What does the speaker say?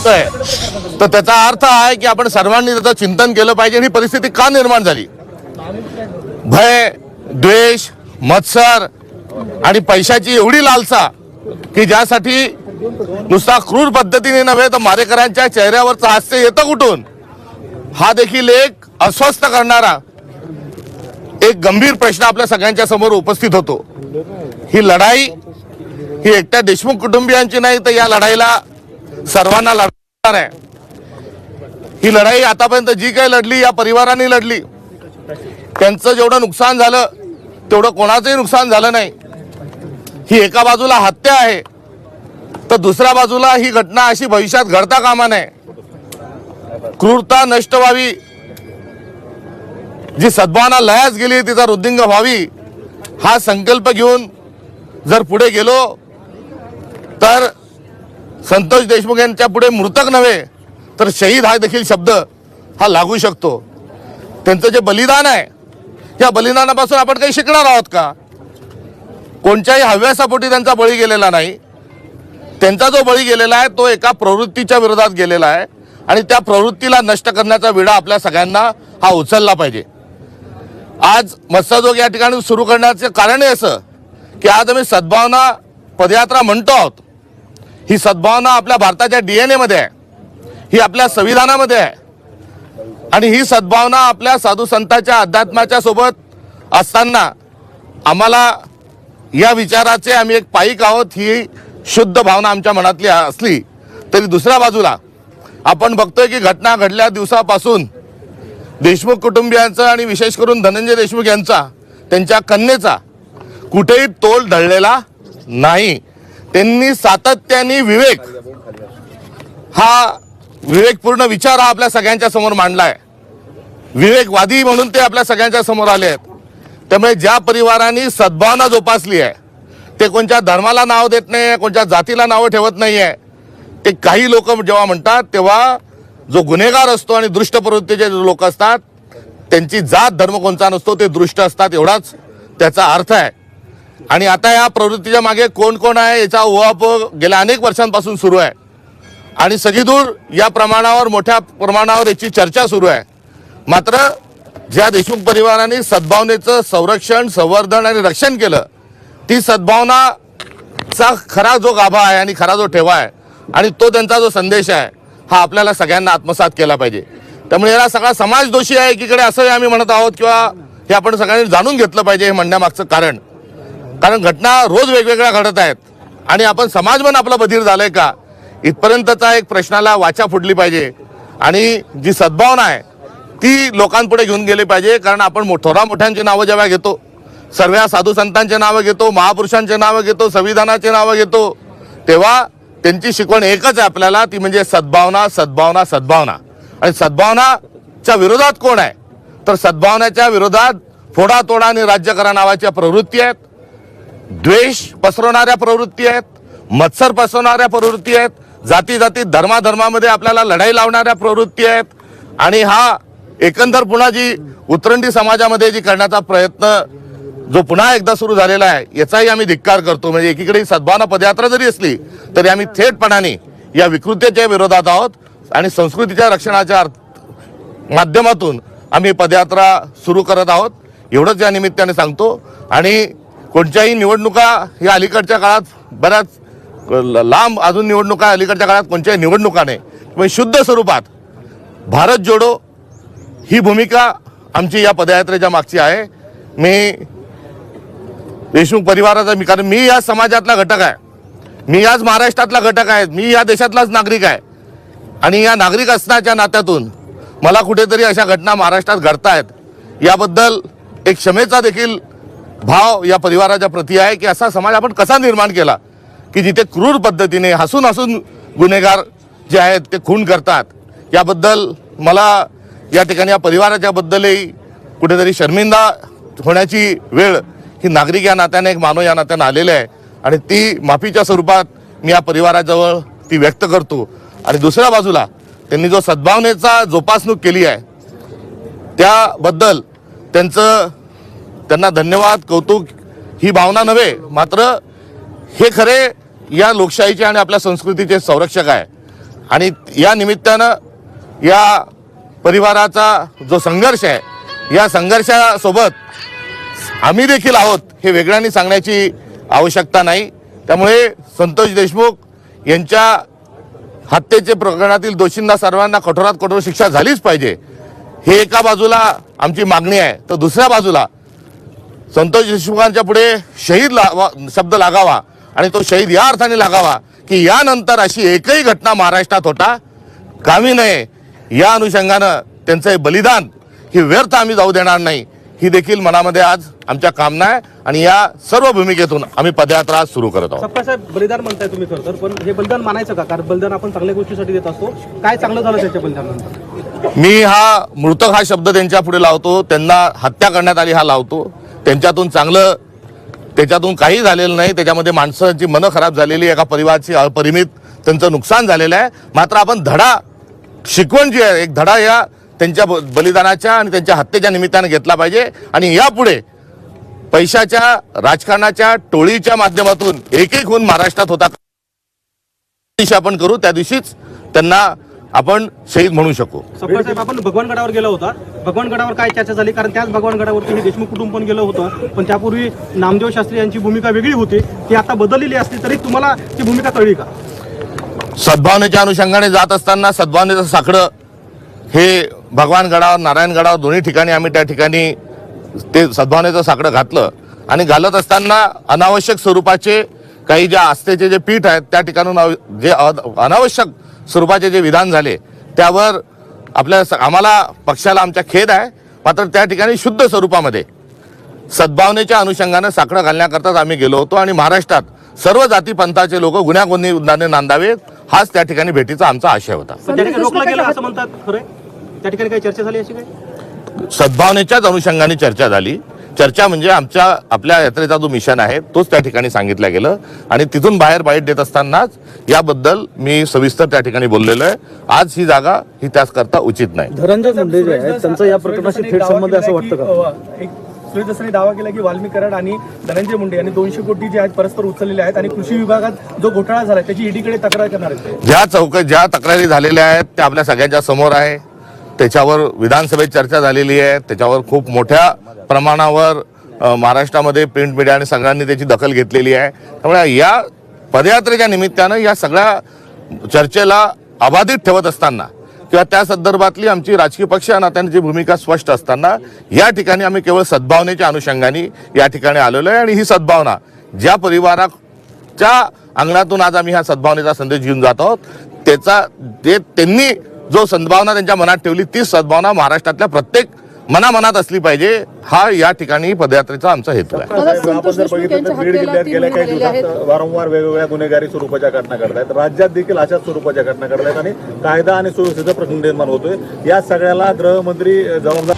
बघतोय तर त्याचा अर्थ आहे की आपण सर्वांनी त्याचं चिंतन केलं पाहिजे। ही परिस्थिती का निर्माण झाली? भय, द्वेष, मत्सर आणि पैशाची एवढी लालसा की ज्यासाठी नुसता क्रूर पद्धतीने नव्हे तर मारेकऱ्यांच्या चेहऱ्यावरचं हास्य येतं कुठून, हा देखील एक अस्वस्थ करणारा एक गंभीर प्रश्न आपल्या सगळ्यांच्या समोर उपस्थित होतो। ही लढाई ही एकट्या देशमुख कुटुंबियांची नाही तर या लढाईला सर्वांना लढणार आहे। ही लढाई आतापर्यंत जी काही लढली या परिवारांनी लढली, त्यांचं जेवढं नुकसान झालं तेवढं कोणाचंही नुकसान झालं नाही। ही एका बाजूला हत्या आहे तर दुसऱ्या बाजूला ही घटना अशी भविष्यात घडता कामा नये, क्रूरता नष्ट व्हावी, जी सद्भावना लयास गेली तिचा वृद्धिंग व्हावी, हा संकल्प घेऊन जर पुढे गेलो तर संतोष देशमुख यांच्या पुढे मृतक नव्हे तर शहीद हा देखील शब्द हा लागू शकतो। त्यांचं जे बलिदान आहे या बलिदानापासून आपण काही शिकणार आहोत का? कोणत्याही हव्यासापोटी त्यांचा बळी गेलेला नाही। त्यांचा जो बळी गेलेला आहे तो एका प्रवृत्तीच्या विरोधात गेलेला आहे आणि त्या प्रवृत्तीला नष्ट करण्याचा विडा आपल्या सगळ्यांना हा उचलला पाहिजे। आज मत्स्योद्योग या ठिकाणी सुरू करण्याचे कारण आहे असं की आज आम्ही सद्भावना पदयात्रा म्हणतो आहोत। ही सद्भावना आपल्या भारताच्या DNA मध्ये आहे, ही आपल्या संविधानामध्ये आहे आणि ही सद्भावना आपल्या साधू संतांच्या अध्यात्माच्या सोबत असताना आम्हाला या विचाराचे आम्ही एक पाईक आहोत ही शुद्ध भावना आमच्या मनातली असली तरी दुसऱ्या बाजूला आपण बघतोय की घटना घडल्या दिवसापासून देशमुख कुटुंबियांचा आणि विशेष करून धनंजय देशमुख यांचा, त्यांच्या कन्येचा कुठेही तोल ढळलेला नाही। त्यांनी सातत्याने विवेकपूर्ण विचार हा आपल्या सगळ्यांच्या समोर मांडलाय। विवेकवादी म्हणून ते आपल्या सगळ्यांच्या समोर आले आहेत। त्यामुळे ज्या परिवारांनी सद्भावना जोपासली आहे ते कोणत्या धर्माला नाव देत नाही, कोणत्या जातीला नाव ठेवत नाहीये। ते काही लोक जेव्हा म्हणतात तेव्हा जो गुन्हेगार असतो आणि दुष्ट प्रवृत्तीचे लोक असतात त्यांची जात धर्म कोणता नसतो, ते दृष्ट असतात, एवढाच त्याचा अर्थ आहे। आणि आता या प्रवृत्तीच्या मागे कोण कोण आहे याचा उहापोह गेल्या अनेक वर्षांपासून सुरू आहे आणि सगळीदूर या प्रमाणावर मोठ्या प्रमाणावर याची चर्चा सुरू आहे। मात्र ज्या देशमुख परिवारांनी सद्भावनेचं संरक्षण, संवर्धन आणि रक्षण केलं, ती सद्भावनाचा खरा जो गाभा आहे आणि खरा जो ठेवा आहे आणि तो त्यांचा जो संदेश आहे हा आपल्याला सगळ्यांना आत्मसात केला पाहिजे। त्यामुळे याला सगळा समाज दोषी आहे एकीकडे असंही आम्ही म्हणत आहोत किंवा हे आपण सगळ्यांनी जाणून घेतलं पाहिजे। हे म्हणण्यामागचं कारण घटना रोज वेगवेगळ्या घडत आहेत आणि आपण समाज पण आपलं बधीर झालंय का इथपर्यंतचा एक प्रश्नाला वाचा फुटली पाहिजे आणि जी सद्भावना आहे ती लोकांपुढे घेऊन गेली पाहिजे। कारण आपण थोरा मोठ्यांची नावं जेव्हा घेतो, सर्व साधू संतांचे नावं घेतो, महापुरुषांचे नावं घेतो, संविधानाचे नावं घेतो, तेव्हा त्यांची शिकवण एकच आहे आपल्याला, ती म्हणजे सद्भावना, सद्भावना, सद्भावना। आणि सद्भावनाच्या विरोधात कोण आहे तर सद्भावनाच्या विरोधात फोडातोडा आणि राज्य करा नावाच्या प्रवृत्ती आहेत, द्वेष पसरवणाऱ्या प्रवृत्ती आहेत, मत्सर पसरवणाऱ्या प्रवृत्ती आहेत, जाती जाती धर्माधर्मामध्ये आपल्याला लढाई लावणाऱ्या प्रवृत्ती आहेत। आणि हा एकंदर पुन्हा जी उतरंडी समाजामध्ये जी करण्याचा प्रयत्न जो पुन्हा एकदा सुरू झालेला आहे याचाही आम्ही धिक्कार करतो। म्हणजे एकीकडे सद्भावना पदयात्रा जरी असली तरी आम्ही थेटपणाने या विकृतीच्या विरोधात आहोत आणि संस्कृतीच्या रक्षणाच्या माध्यमातून आम्ही पदयात्रा सुरू करत आहोत, एवढंच या निमित्ताने सांगतो। आणि कोणत्याही निवडणुका या अलीकडच्या काळात बऱ्याच लांब अजून निवडणुका अलीकडच्या काळात कोणत्याही निवडणुका नाही, म्हणजे शुद्ध स्वरूपात भारत जोडो ही भूमिका आमची या पदयात्रेच्या मागची आहे। मी देशमुख परिवाराचा कारण मी या समाजातला घटक आहे, मी याच महाराष्ट्रातला घटक आहे, मी या देशातलाच नागरिक आहे आणि या नागरिक असण्याच्या नात्यातून मला कुठेतरी अशा घटना महाराष्ट्रात घडतायत याबद्दल एक क्षमेचा देखील भाव या परिवाराच्या प्रती आहे की असा समाज आपण कसा निर्माण केला की जिथे क्रूर पद्धतीने हसून हसून गुन्हेगार जे आहेत ते खून करतात। याबद्दल मला या ठिकाणी या परिवाराच्या बद्दलही कुठेतरी शर्मिंदा होण्याची वेळ ही नागरिक या नात्याने, एक मानव या नात्याने आलेले आहे आणि ती माफीच्या स्वरूपात मी या परिवाराजवळ ती व्यक्त करतो। आणि दुसऱ्या बाजूला त्यांनी जो सद्भावनेचा जोपासणूक केली आहे त्याबद्दल त्यांना धन्यवाद, कौतुक ही भावना नव्हे, मात्र हे खरे या लोकशाहीचे आणि आपल्या संस्कृतीचे संरक्षक आहे। आणि या निमित्तानं या परिवाराचा जो संघर्ष आहे या संघर्षासोबत आम्ही देखील आहोत हे वेगळ्याने सांगण्याची आवश्यकता नाही. त्यामुळे संतोष देशमुख यांच्या हत्येचे प्रकरणातील दोषींना सर्वांना कठोरात कठोर शिक्षा झालीच पाहिजे हे एका बाजूला आमची मागणी आहे. तर दुसऱ्या बाजूला संतोष देशमुखांच्या पुढे शहीद शब्द लागावा आणि तो शहीद या अर्थाने लागावा की यानंतर अशी एकही घटना महाराष्ट्रात होता कामी नये. या अनुषंगानं त्यांचं हे बलिदान ही व्यर्थ आम्ही जाऊ देणार नाही ही देखील मनामध्ये आज आमच्या कामना आहे आणि या सर्व भूमिकेतून आम्ही पदयात्रा आज सुरू करत आहोत. सप्पासाहेब बलिदान म्हणताय तुम्ही खरं तर, पण हे बलिदान मानायचं का? कारण बलिदान आपण चांगल्या गोष्टीसाठी देत असतो. काय चांगलं झालं त्याच्या बलिदानानंतर? मी हा मृतक हा शब्द त्यांच्या पुढे लावतो, त्यांना हत्या करण्यात आली हा लावतो. त्यांच्यातून चांगलं त्याच्यातून काही झालेलं नाही. त्याच्यामध्ये माणसांची मनं खराब झालेली, एका परिवाराची अपरिमित त्यांचं नुकसान झालेलं आहे. मात्र आपण धडा शिकवण जी आहे एक धडा या त्यांच्या बलिदानाच्या आणि त्यांच्या हत्येच्या निमित्ताने घेतला पाहिजे आणि यापुढे पैशाच्या राजकारणाच्या टोळीच्या माध्यमातून एक खून महाराष्ट्रात होता दिवशी आपण करू त्या दिवशीच त्यांना आपण शहीद म्हणू शकू. सप्पासाहेब आपण भगवानगडावर गेला होता. भगवानगडावर काय चर्चा झाली? कारण त्याच भगवानगडावरती हे देशमुख कुटुंब पण गेलं होतं, पण त्यापूर्वी नामदेव शास्त्री यांची भूमिका वेगळी होती. ती आता बदललेली असली तरी तुम्हाला ती भूमिका कळली का? सद्भावनेच्या अनुषंगाने जात असताना सद्भावनेचं साकडं हे भगवानगडावर नारायणगडावर दोन्ही ठिकाणी आम्ही त्या ठिकाणी ते सद्भावनेचं साकडं घातलं आणि घालत असताना अनावश्यक स्वरूपाचे काही ज्या आस्थेचे जे पीठ आहेत त्या ठिकाणून जे अनावश्यक स्वरूपाचे जे विधान झाले त्यावर आम्हाला पक्षाला आमच्या खेद आहे. मात्र त्या ठिकाणी शुद्ध स्वरूपामध्ये सद्भावनेच्या अनुषंगानं साकडं घालण्याकरताच आम्ही गेलो होतो आणि महाराष्ट्रात सर्व जाती पंथाचे लोक गुन्ह्यागोंदी नांदावेत हाच त्या ठिकाणी भेटीचा आमचा आशय होता. रोखलं गेलं असं म्हणतात, खरं त्या ठिकाणी काही चर्चा झाली अशी? काही सद्भावनेच्याच अनुषंगाने चर्चा झाली. चर्चा म्हणजे आपल्या यात्रेचा जो मिशन आहे तोच त्या ठिकाणी सांगितलं गेलं आणि तिथून बाहेर बाईट देत असतानाच याबद्दल मी सविस्तर त्या ठिकाणी बोललेलो आहे. आज ही जागा ही त्याच करता उचित नाही. धनंजय मुंडे जे आहेत त्यांचा या प्रकरणाशी थेट संबंध असं वाटतं का? सुरेश दसने दावा केला की वाल्मी कराड आणि धनंजय मुंडे यांनी 200 कोटी जे आहेत परस्पर उचललेले आहेत आणि कृषी विभागात जो घोटाळा झाला त्याची ईडीकडे तक्रार करणार आहेत. ज्या तक्रारी झालेल्या आहेत त्या आपल्या सगळ्यांच्या समोर आहे. त्याच्यावर विधानसभेत चर्चा झालेली आहे. त्याच्यावर खूप मोठ्या प्रमाणावर महाराष्ट्रामध्ये प्रिंट मीडिया आणि सगळ्यांनी त्याची दखल घेतलेली आहे. त्यामुळे या पदयात्रेच्या निमित्तानं या सगळ्या चर्चेला अबाधित ठेवत असताना किंवा त्या संदर्भातली आमची राजकीय पक्ष नात्यांची भूमिका स्पष्ट असताना या ठिकाणी आम्ही केवळ सद्भावनेच्या अनुषंगाने या ठिकाणी आलेलो आहे आणि ही सद्भावना ज्या परिवाराच्या अंगणातून आज आम्ही हा सद्भावनेचा संदेश घेऊन जात आहोत त्यांनी जो सद्भावना त्यांच्या मनात ठेवली ती सद्भावना महाराष्ट्रातल्या प्रत्येक मनात असली पाहिजे हा या ठिकाणी पदयात्रेचा आमचा हेतू आहे. आपण जर बघितलं तर बीड जिल्ह्यात गेल्या काही दिवसात वारंवार वेगवेगळ्या गुन्हेगारी स्वरूपाच्या घटना घडतायत. राज्यात देखील अशाच स्वरूपाच्या घटना घडतायत आणि कायदा आणि सुव्यवस्थेचा प्रश्न निर्माण होतोय. या सगळ्याला गृहमंत्री जबाबदार